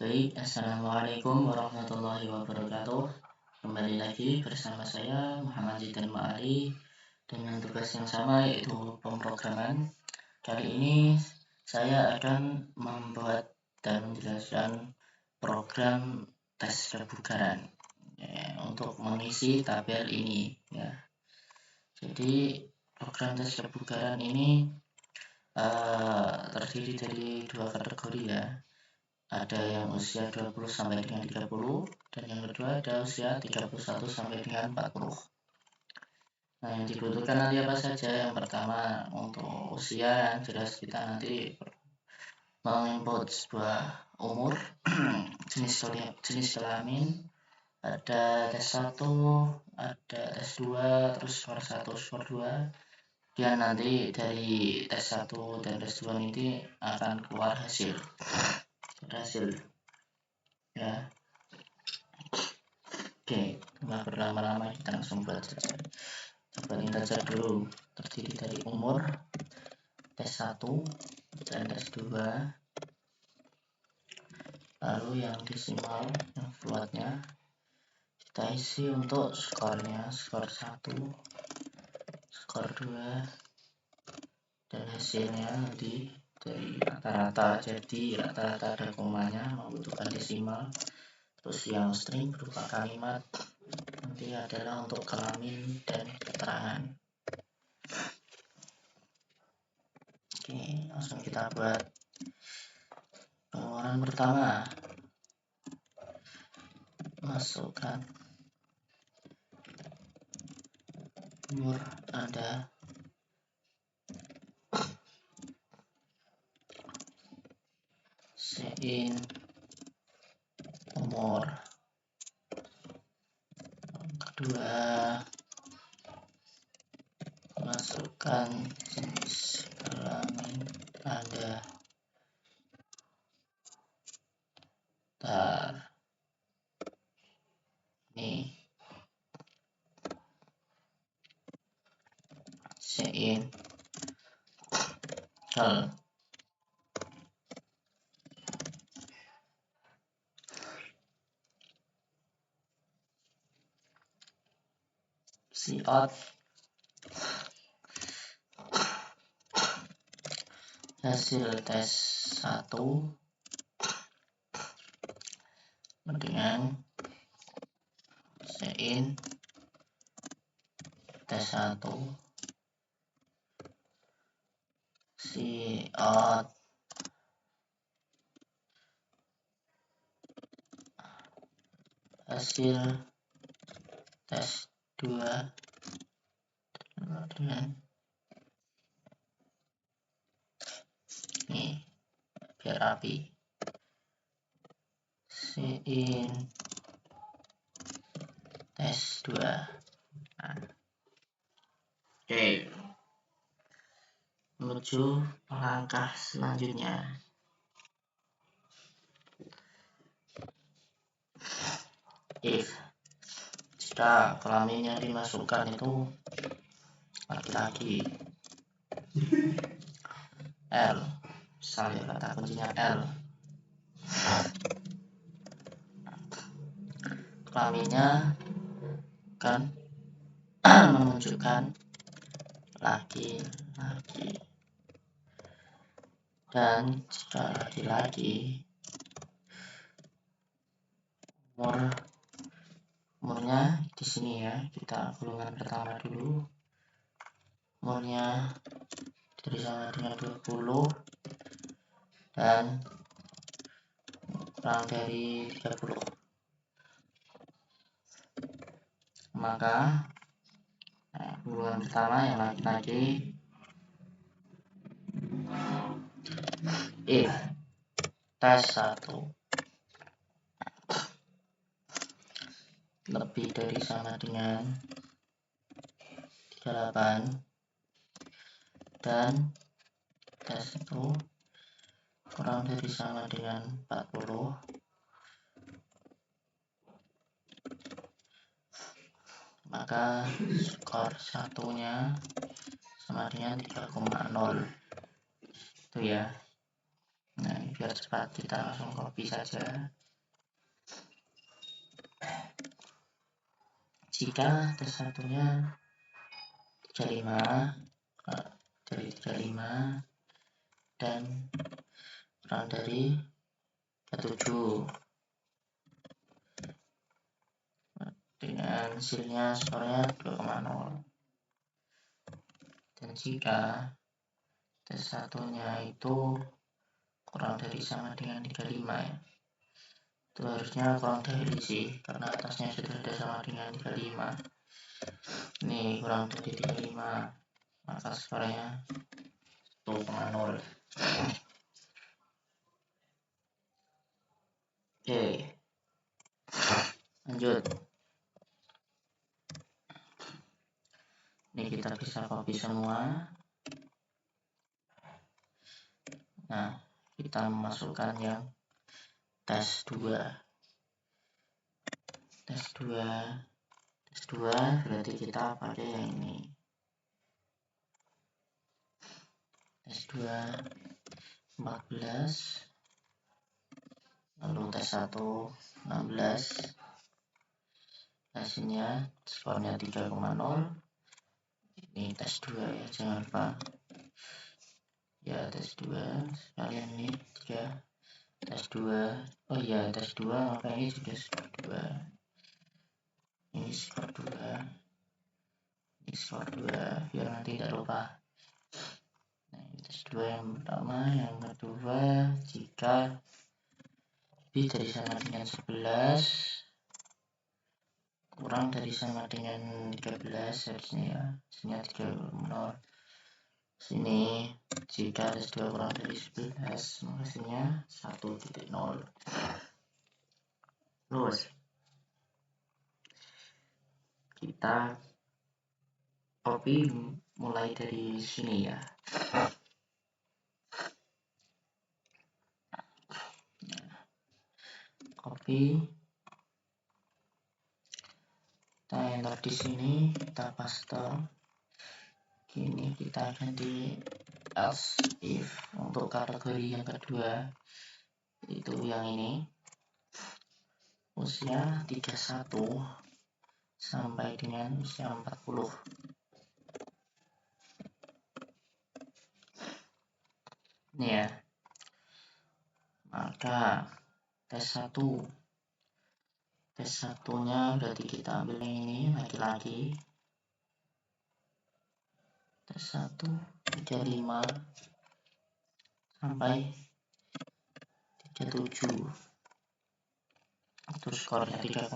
Baik, Assalamualaikum warahmatullahi wabarakatuh. Kembali lagi bersama saya Muhammad Zidan Ma'ari dengan tugas yang sama yaitu pemrograman. Kali ini saya akan membuat dan menjelaskan program tes kebugaran untuk mengisi tabel ini ya. Jadi program tes kebugaran ini terdiri dari dua kategori ya. Ada yang usia 20 sampai dengan 30 dan yang kedua ada usia 31 sampai dengan 40. Nah, yang dibutuhkan nanti apa saja? Yang pertama untuk usia yang jelas kita nanti menginput sebuah umur, jenis kelamin, ada tes 1, ada tes 2, terus skor 1, skor 2. Dan nanti dari tes 1 dan tes 2 ini akan keluar hasil ya. Oke, nggak berlama-lama, kita langsung buat saja. Coba kita cek dulu, terdiri dari umur, tes 1 dan tes 2, lalu yang desimal, yang floatnya kita isi untuk skornya, skor 1, skor 2, dan hasilnya nanti dari rata-rata, jadi rata-rata ada komanya, membutuhkan desimal. Terus yang string berupa kalimat nanti adalah untuk kelamin dan keterangan. Oke, langsung kita buat pengeluaran pertama. Masukkan umur Anda, sein umur. Kedua, masukkan jenis kelamin Anda. Ini sein hal. Siot hasil tes 1 dengan sein tes 1 siot hasil tes 2 dengan ini biar rapi, sein tes 2. Oke, menuju langkah selanjutnya. If jika kelamin yang dimasukkan itu laki-laki, L, misalnya kata kuncinya L, kelaminnya kan menunjukkan laki-laki, dan jika laki-laki umurnya di sini ya, kita golongan pertama dulu, umurnya dari sama dengan 20 dan kurang dari 30, maka golongan pertama yang laki-laki, if tes 1 lebih dari sama dengan 38 dan tes itu kurang dari sama dengan 40, maka skor satunya sama dengan 3,0 itu ya. Nah, biar cepat kita langsung copy saja. Jika tes satunya 35 dari 35 dan kurang dari 37 dengan hasilnya skornya 2,0. Dan jika tes satunya itu kurang dari sama dengan 35 ya, itu harusnya kurang dari sih, karena atasnya sudah ada sama dengan 35. Ini kurang dari 35, maka skornya 1,0. Oke, lanjut. Ini kita bisa copy semua. Nah, kita memasukkan yang tes 2. Tes 2 berarti kita pakai yang ini. Tes 2 14, lalu tes 1 16. Hasilnya skornya 3,0. Ini tes 2 ya, jangan lupa ya, tes 2 sekalian ini 3 tes 2. Oh iya, tes 2, maka ini sudah skor 2. Ini skor 2, ini skor 2, biar nanti tidak lupa. Nah, ini tes 2 yang pertama. Yang kedua, jika lebih dari sama dengan 11 kurang dari sama dengan 13, harusnya ya, hasilnya 3,0. Sini jika tes 2 kurang dari 11, maka hasilnya 1,0. Terus kita copy mulai dari sini ya. Copy, kita enter di sini, kita paste. Kini kita ganti else if untuk kategori yang kedua, itu yang ini, usia 31 sampai dengan usia 40. Ini ya. Maka tes 1, tes satunya berarti kita ambil yang ini, laki-laki. Tes 1 35 sampai 37, itu skornya 3,0.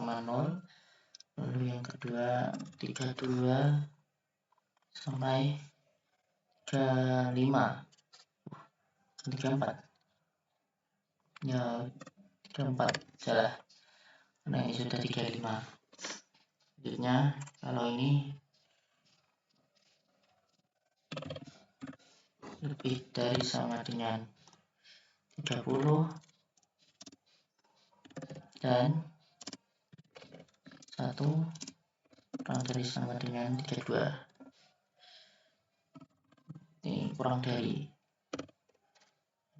Lalu yang kedua 32 sampai 35, 34 ya, 34 salah, karena ini sudah 35. Selanjutnya kalau ini lebih dari sama dengan 30 dan 1 kurang dari sama dengan 32. Ini kurang dari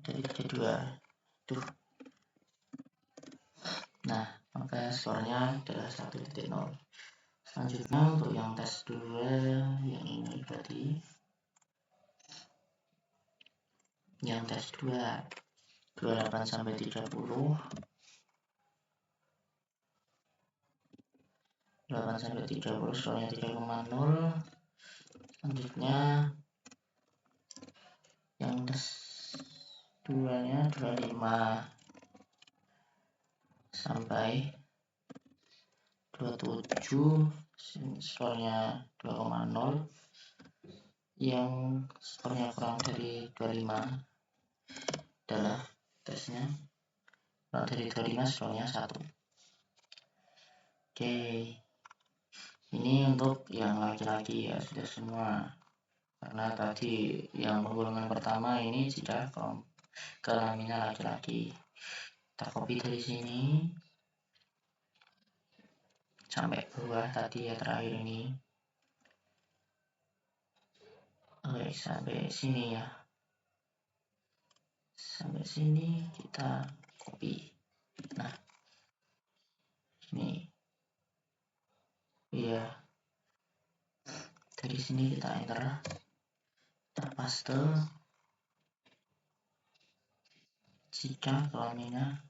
32. Tuh. Nah, maka skornya adalah 1,0. Selanjutnya untuk yang tes 2 yang ini berarti yang tes 2 28 sampai 30, 8 sampai 30 skornya 3,0. Selanjutnya yang tes 2 nya 25 sampai 27, skornya 2,0. Yang skornya kurang dari 25 adalah tesnya kurang dari 25, skornya 1. Oke, ini untuk yang laki-laki ya, sudah semua, karena tadi yang penggolongan pertama ini sudah kelaminnya laki-laki. Kita copy dari sini sampai bawah tadi ya, terakhir ini. Oke, sampai sini ya. sampai sini kita copy. Nah, ini ya, dari sini kita enter, kita paste. Jika kelaminnya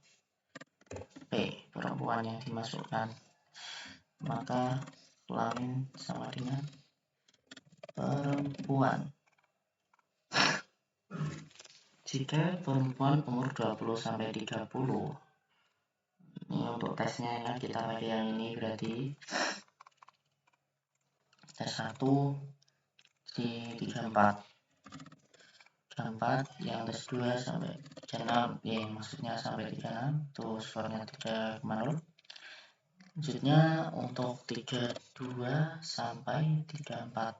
P, perempuan yang dimasukkan, maka kelamin sama dengan perempuan. Jika perempuan umur 20-30, ini untuk tesnya ya, kita pakai yang ini, berarti tes 1 di 34, yang tes 2 sampai 36, ya maksudnya sampai 36, tuh skornya 3,0. Selanjutnya untuk 32 sampai 34,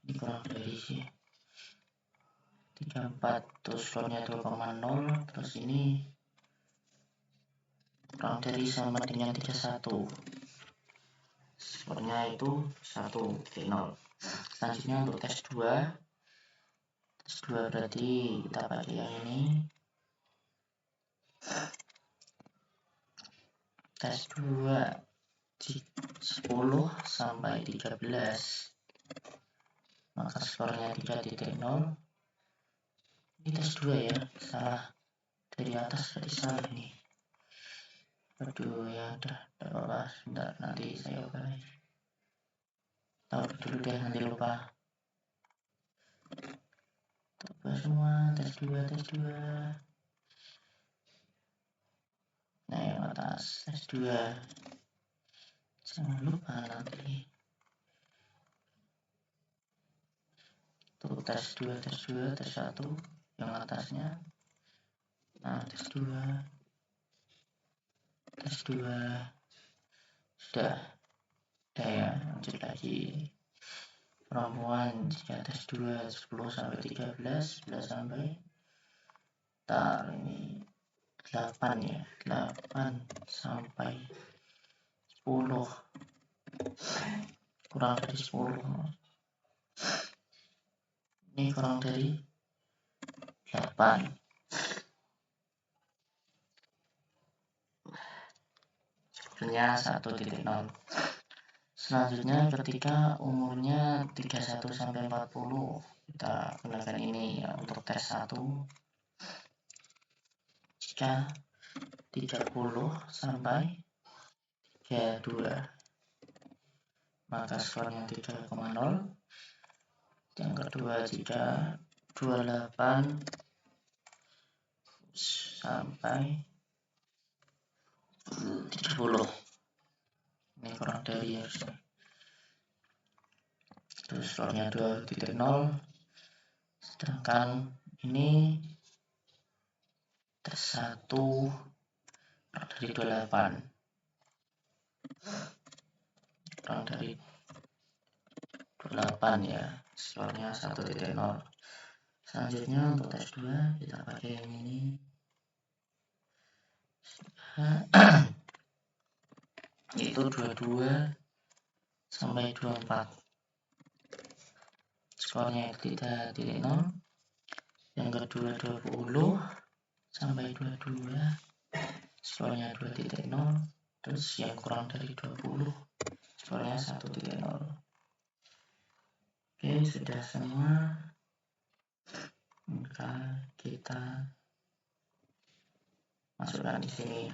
ini kurang dari sih, 34 terus skornya 2,0, terus ini kurang dari sama dengan 31, skornya itu 1,0. Selanjutnya untuk tes 2 berarti kita pakai yang ini, tes 2 10 sampai 13, maka skornya 3,0. Ini tes 2 ya, salah dari atas, tadi salah ini. Aduh ya udah, taruhlah sebentar, nanti saya ubah lagi. Taruh dulu deh, nanti lupa. Coba semua, tes 2. Nah yang atas, tes 2. Jangan lupa nanti. Tuh tes 2, tes 1, yang atasnya. Nah tes 2. Sudah ya, lanjut lagi. Perempuan jika tes 2 10 sampai 13, 11 sampai ini 8 ya, 8 sampai 10, kurang dari 10, ini kurang dari 8, skornya 1,0. Selanjutnya ketika umurnya 31 sampai 40, kita gunakan ini ya untuk tes 1. Jika 30 sampai 32, maka skornya 3,0. Yang kedua jika 28 sampai 30, ini kurang dari harusnya, terus skornya 2,0. Sedangkan ini tes 1 kurang dari 28, kurang dari 28 ya, skornya 1,0. Selanjutnya untuk tes 2 kita pakai yang ini. Yaitu 22 sampai 24, skornya 3,0. Yang kedua 20 sampai 22, skornya 2,0. Terus yang kurang dari 20, skornya 1,0. Oke, sudah semua. Maka kita masukkan di sini.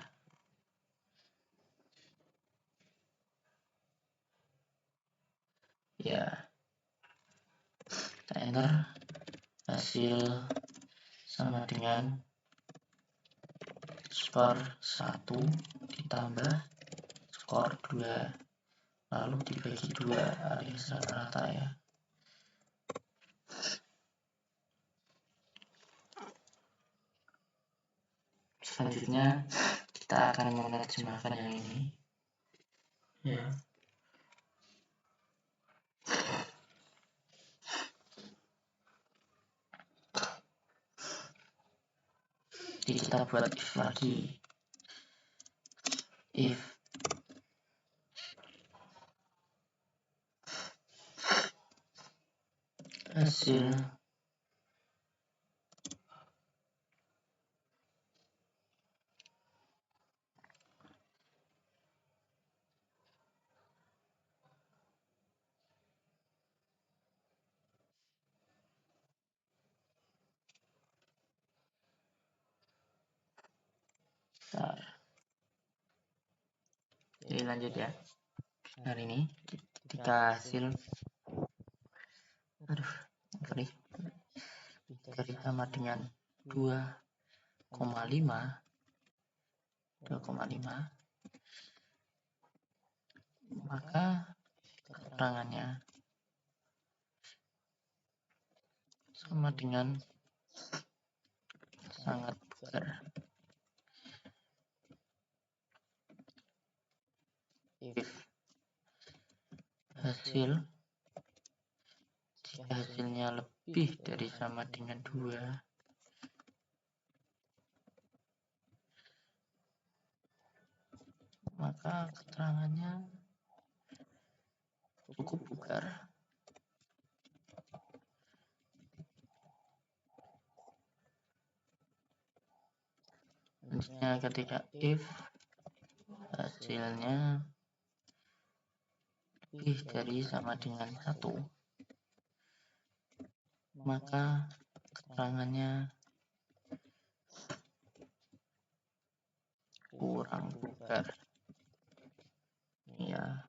Ya, kita enter, hasil sama dengan skor 1 ditambah skor 2, lalu dibagi 2 alias rata-rata ya. Selanjutnya kita akan menerjemahkan yang ini ya. Jadi kita buat if lagi, if hasil lanjut ya. Hari ini ketika hasil dikali sama dengan 2,5 maka keterangannya sama dengan sangat bugar. If jika hasilnya lebih dari sama dengan 2, maka keterangannya cukup bugar. Selanjutnya ketika if hasilnya lebih dari sama dengan 1, maka keterangannya kurang bugar. Ya.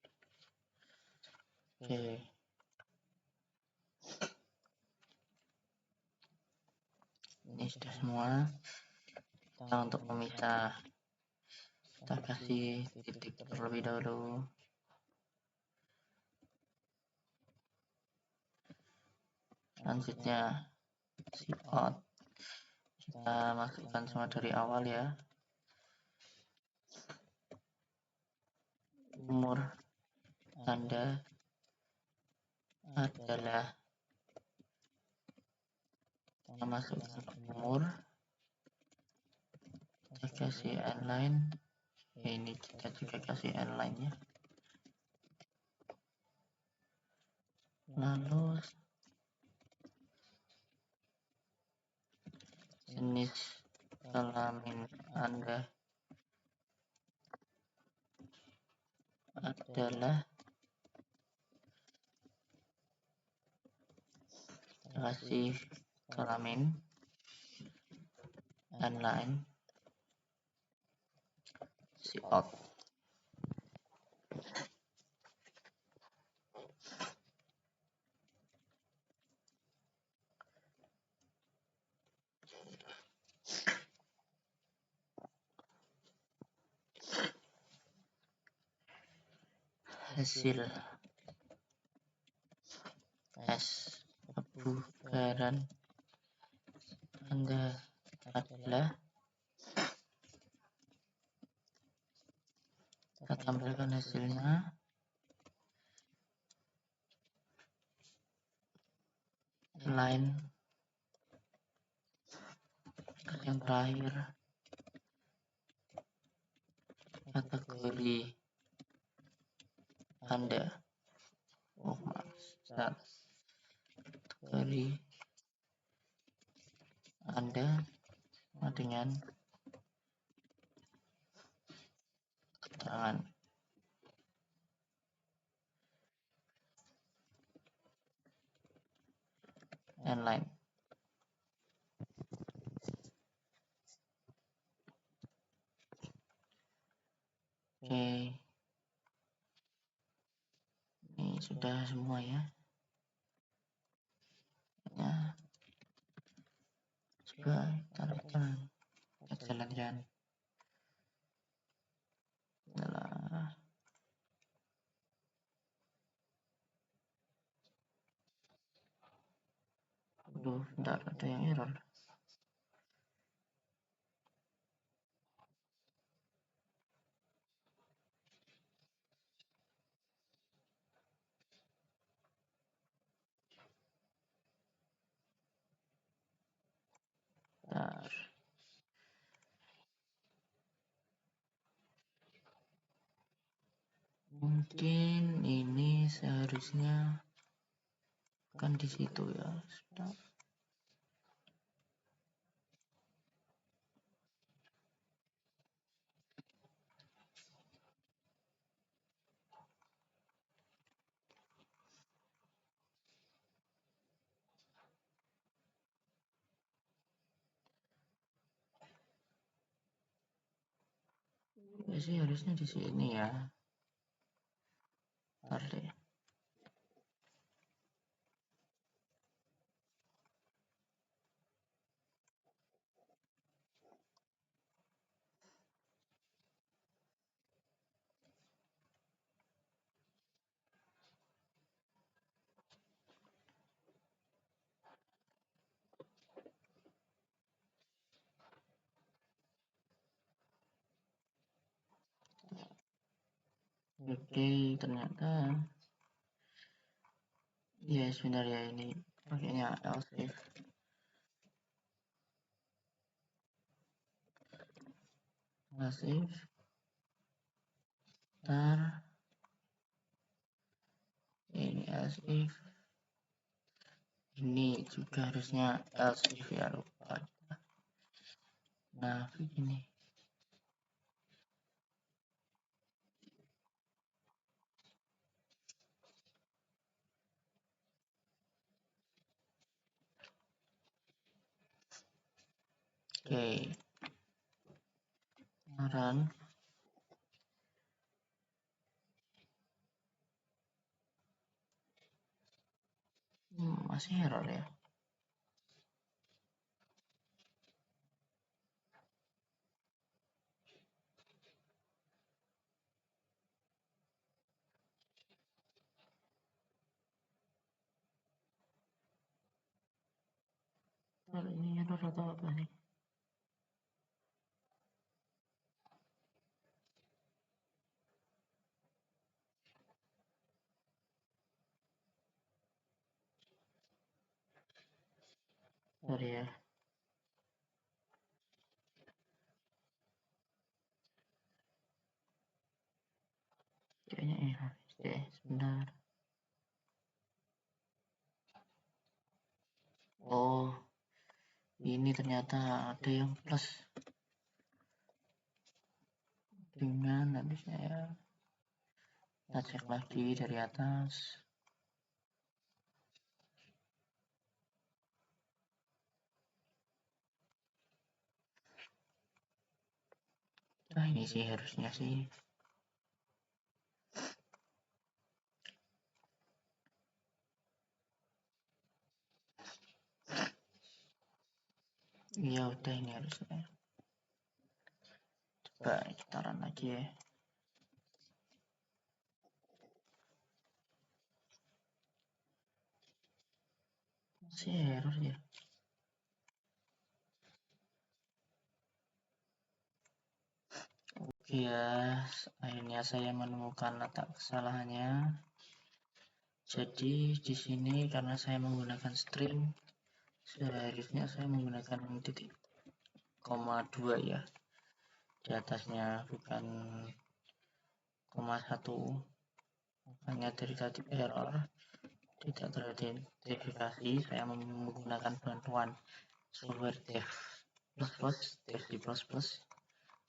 Oke. Ini sudah semua. Kita untuk memisah, kita kasih titik terlebih dahulu. Selanjutnya out. Kita masukkan semua dari awal ya. Umur Anda adalah, kita masukkan umur, kita kasih inline. Ini kita juga kasih inline ya. Lalu jenis kelamin Anda adalah, kasih kelamin inline out. Hasil tes kebugaran Anda adalah, kita tampilkan hasilnya. Line yang terakhir, kategori Anda, kategori Anda dengan keterangan inline. Oke, ini sudah semua ya. Coba kita jalan-jalan. Aduh, bentar, ada yang error. Bentar. Mungkin ini seharusnya kan di situ ya. Sudah. Ya sih harusnya di sini ya. Ntar deh. Oke, ternyata ya sebentar ya, ini pakainya else if. Else if ntar ini else if, ini juga harusnya else if ya, lupa. Nah begini. Oke, run. Masih error ya. Ini error atau apa nih? Sorry ya. Kayaknya error. Oke, sebentar. Oh, ini ternyata ada yang plus dengan, nanti saya kita cek lagi dari atas. Nah ini sih harusnya sih. Iya udah, ini harusnya. Coba kita run lagi ya. Masih error ya. Oke ya, akhirnya saya menemukan letak kesalahannya. Jadi di sini karena saya menggunakan string, seharusnya saya menggunakan titik koma 2 ya. Di atasnya bukan koma 1. Makanya dari tadi error, tidak teridentifikasi. Saya menggunakan bantuan software dev plus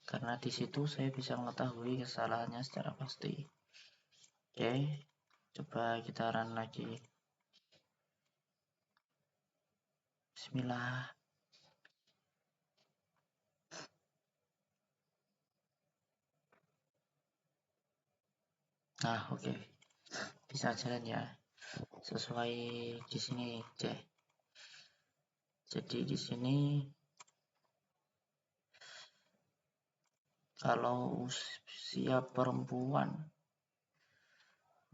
karena di situ saya bisa mengetahui kesalahannya secara pasti. Oke, coba kita run lagi. Bismillah. Nah, oke. Bisa jalan ya. Sesuai di sini, C. Jadi di sini kalau usia perempuan,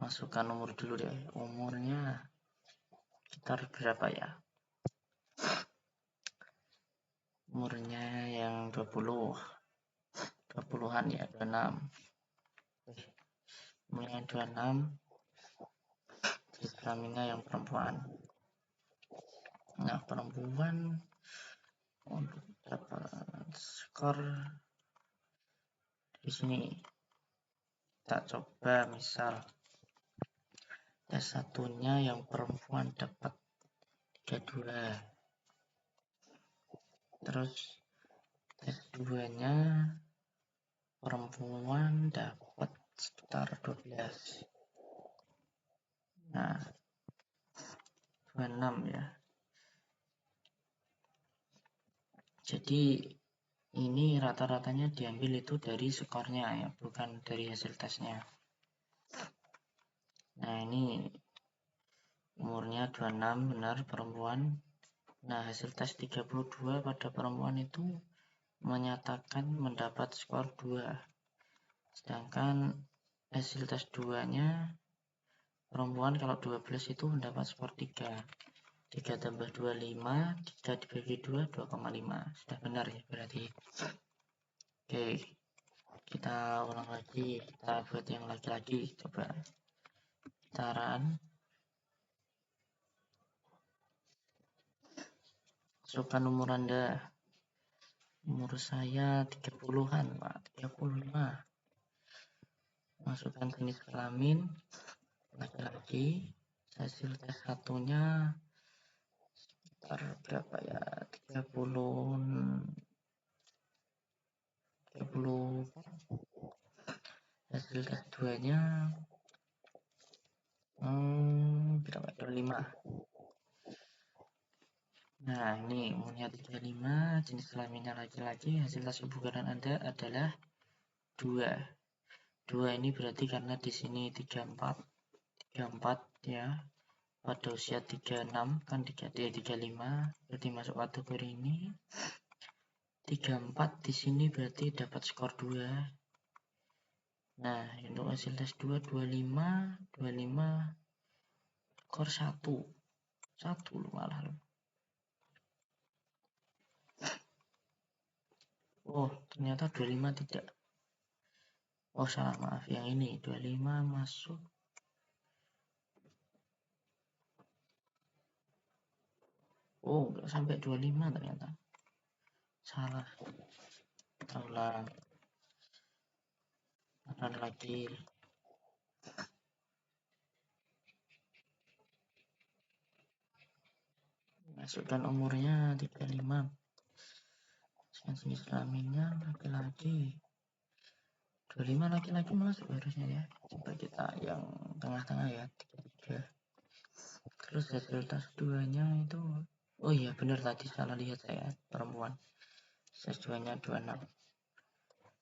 masukkan umur dulu deh. Umurnya sekitar berapa ya? Umurnya yang 20-an ya, 26. Umurnya 26. Kelaminnya yang perempuan. Nah, perempuan untuk dapat skor di sini kita coba misal tes satunya yang perempuan dapat 32, terus tes 2-nya perempuan dapat sekitar 12. Nah 26 ya. Jadi ini rata-ratanya diambil itu dari skornya ya, bukan dari hasil tesnya. Nah, ini umurnya 26, benar perempuan. Nah, hasil tes 32 pada perempuan itu menyatakan mendapat skor 2. Sedangkan hasil tes 2-nya perempuan kalau 12 itu mendapat skor 3. 3 tambah 2, 5. 3 dibagi 2, 2,5. Sudah benar ya berarti. Oke, kita ulang lagi. Kita buat yang laki-laki. Coba gitaran. Masukkan umur Anda. Umur saya 30-an, Pak. 35. Masukkan jenis kelamin laki-laki. Hasil tes satunya sekitar berapa ya? 30. Hasil tes 2-nya berapa? 25. Nah, ini umurnya 35, jenis kelaminnya laki-laki, hasil tes kebugaran Anda adalah 2. 2 ini berarti karena di sini 34 ya. Pada usia 36 kan 35, berarti masuk kategori ini. 34 di sini berarti dapat skor 2. Nah, untuk hasil tes 2 25 skor 1 malah. Oh, ternyata 25 tidak. Oh, salah, maaf, yang ini 25 masuk. Oh, enggak sampai 25 ternyata. Salah. Ulang lagi. Masukkan umurnya 35. Jenis kelaminnya laki-laki. 25 laki-laki masuk harusnya ya. Coba kita yang tengah-tengah ya, 33. Terus hasil tes 2-nya itu, oh iya benar tadi salah lihat saya, perempuan. Tes 2-nya 26.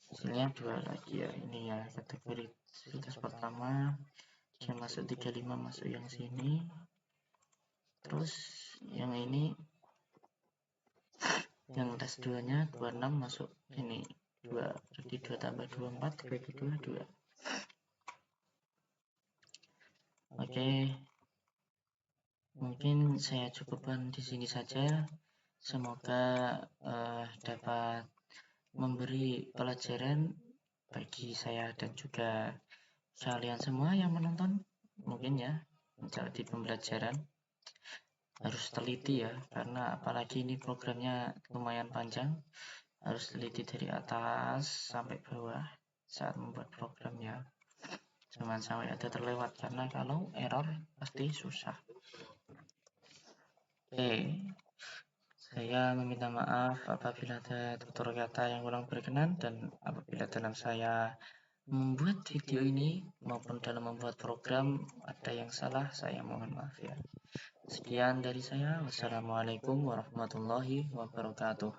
Hasilnya 2 lagi ya, ini ya kategori hasil tes pertama. Dia masuk 35 masuk yang sini. Terus yang ini yang tes 2-nya 26 masuk ini 2. Jadi 2 tambah 24 dibagi 2, 2. Oke. Mungkin saya cukupkan di sini saja. Semoga dapat memberi pelajaran bagi saya dan juga kalian semua yang menonton. Mungkin ya, menjadi pembelajaran. Harus teliti ya, karena apalagi ini programnya lumayan panjang. Harus teliti dari atas sampai bawah saat membuat programnya. Jangan sampai ada terlewat, karena kalau error pasti susah. Oke, saya meminta maaf apabila ada tutur kata yang kurang berkenan, dan apabila dalam saya membuat video ini maupun dalam membuat program ada yang salah, saya mohon maaf ya. Sekian dari saya. Wassalamualaikum warahmatullahi wabarakatuh.